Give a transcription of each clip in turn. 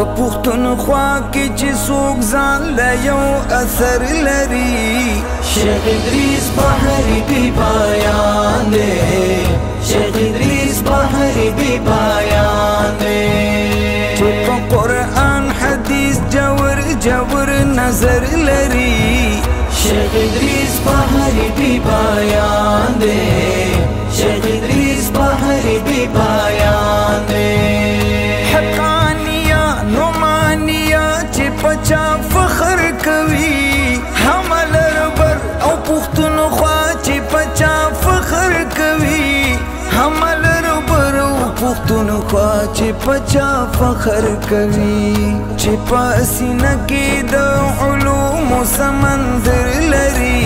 पुख्तनख्वा की ची सोक जान लयो असर लरी शेख इदरीस बहरी भी बयान दे, शेख इदरीस बहरी भी बयान दे। चुप कुरान हदीस जवर जवर नजर लरी शेख इदरीस बहरी भी बयान दे, शेख इदरीस बहरी भी बयान दे। हकानिया नुमानिया ची पचा फखर कवी हमल रबर औ पुख्तनख्वा ची पचा फखर कवी हमल रबर औ पुख्तनख्वा ची पचा फखर कवी। ची पसीना की द उलूम समंदर लरी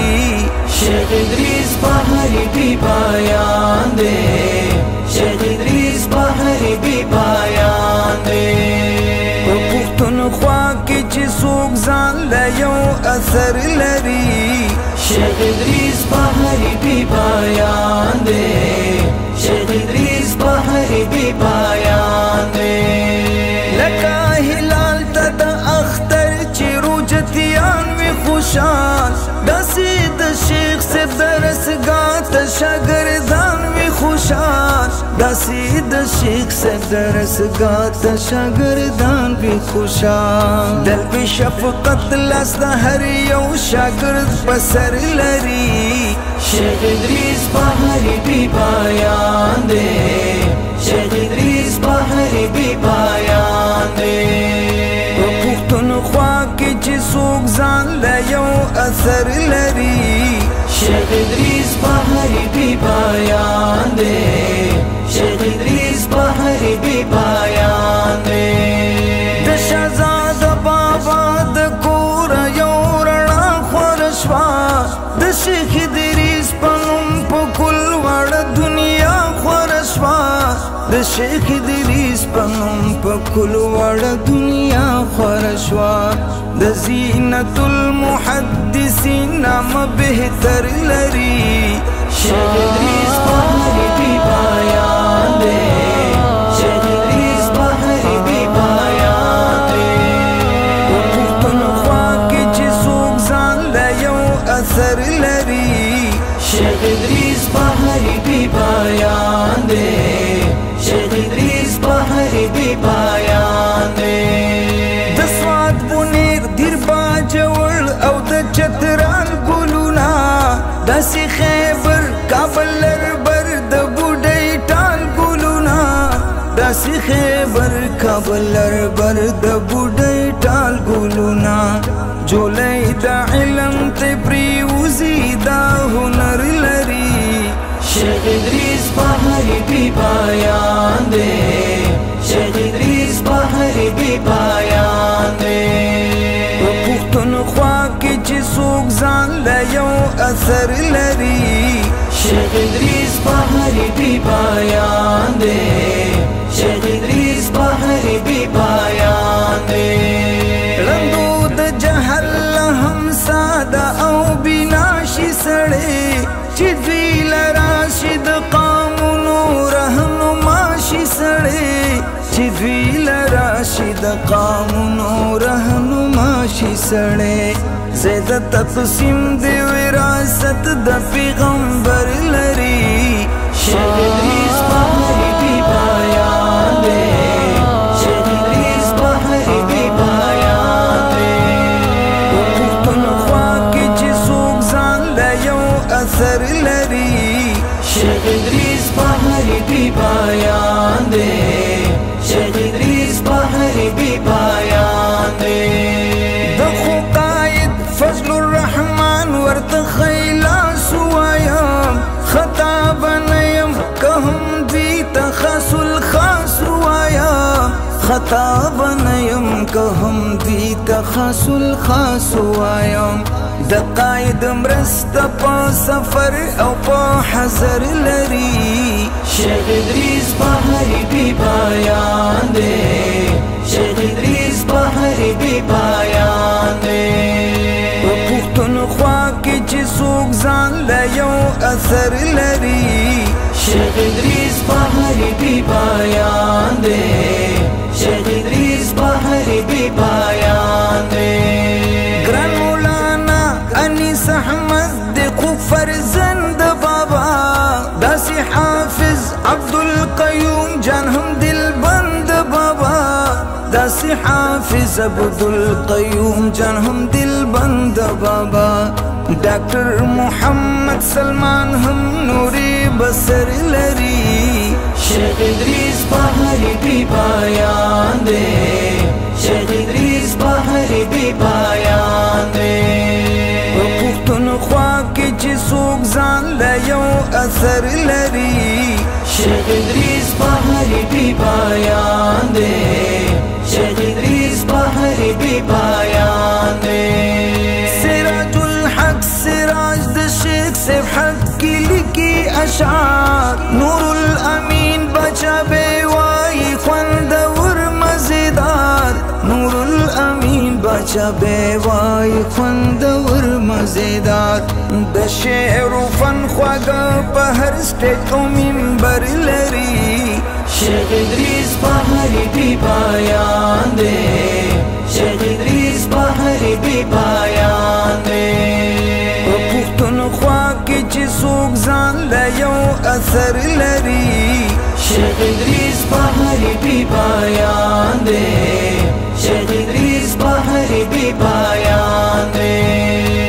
शेख इदरीस बहरी भी बयान दे, शेख इदरीस बहरी भी बयान दे। पुख्तनख्वा की ची सोक जान लयो असर लरी शेख इदरीस बहरी भी बयान दे, शेख इदरीस बहरी भी बयान दे। लका हिलाल तद अख्तर ची रुजतियान में खुशाल दसीद शेख से दरस गात शागिर्दान में खुशाल दसीद शेख से दरस गात शागिर्दान भी खुशाल। दिल पे शफकत लस्त हर यौ शागिर्द पसर लरी शेख इदरीस बहरी भी बयान दे, शेख इदरीस बहरी भी बयान दे। पुख्तनख्वा की ची सोक जान लयो असर लरी शेख इदरीस बहरी भी बयान दे, शेख इदरीस बहरी भी बयान दे। द शहजाद बाबा द कोर यो रणा ख्वारशवा द शेख इदरीस पनुम पकुल वड़ दुनिया ख्वारशवा द शेख इदरीस पनुम पकुल वड़ दुनिया ख्वारशवा द ज़ीनतुल मुहद्दिसीन नाम बेहतर लरी शेख इदरीस बहरी भी बयान दे, शेख इदरीस बहरी भी बयान दे। पुख्तनख्वा की ची सोक जान लयो असर लरी शेख इदरीस बहरी भी बयान दे, शेख इदरीस बहरी भी बयान दे। दस्वाद बुनेर दिरबा जवल औ द चतराल गुलुना दसी खैबर काबलर बर द बुडई टाल गुलुना दसी खैबर काबलर बर द बुडई टाल गुलुना जोलै द इल्म ते प्रियुजी दा हुनर लरी शेख इदरीस बहरी भी बयान दे, शेख इदरीस बहरी भी बयान दे। पुख्तनख्वा की ची सोक जान लयो असर लरी शेख इदरीस बहरी भी बयान दे, शेख इदरीस बहरी भी बयान दे। रंदूद जहल हम सादा औ बिनाशी सड़े चिद्वील राशिद कामुनो रहनुमाशी सड़े चिद्वील राशिद कामुनो रहनुमाशी सड़े। ज़ेद तक़सीम दे विरासत द पैगंबर लरी शेख इदरीस बहरी भी बयान दे, शेख इदरीस बहरी भी बयान दे। पुख्तनख्वा की ची सोक जान लयो असर लरी शेख इदरीस बहरी भी बयान दे, शेख इदरीस बहरी भी बयान दे। दखो कायद फजलुर रहमान वर्त खैला सुवायम खता बनयम कहम दी तखसुल खास रुआयम खता बनयम कहम दी तखसुल खास रुआयम। द कायद मरस्त पा सफर औ पा हजर लरी शेख इदरीस बहरी भी बयान दे, शेख इदरीस बहरी भी बयान दे। پختونخوا کې چې څوک ځان له یو اثر لري شیخ ادریس بهاری بی بیان دے شیخ ادریس بهاری بی بیان دے ګران مولانا انیس احمد د خو فرزند بابا داسې حافظ عبدالقیوم جان هم دلبند بابا داسې حافظ عبدالقیوم جان هم دلبند بابا ډاکټر محمد سلمان هم نوري بصر لري شیخ ادریس بهاری بی بیان دے شیخ ادریس بهاری بی بیان دے پختونخوا کې چې څوک ځان له یو اثر لري شیخ ادریس بهاری بی بیان دے شیخ ادریس بهاری بی بیان دے سراج الحق سراج د شیخ صاحب حق کی لکی اشعار نور الامین بچا بے وائی خوندور مزیدار نور الامین بچا بے وائی خوندور مزیدار د شعر و فن خواږه په هر سټیج او منبر لري شیخ ادریس بهاری بی بیان دے شیخ ادریس بهاری بی بیان دے پختونخوا کې چې څوک ځان له یو اثر لري شیخ ادریس بهاری بی بیان دے شیخ ادریس بهاری بی بیان دے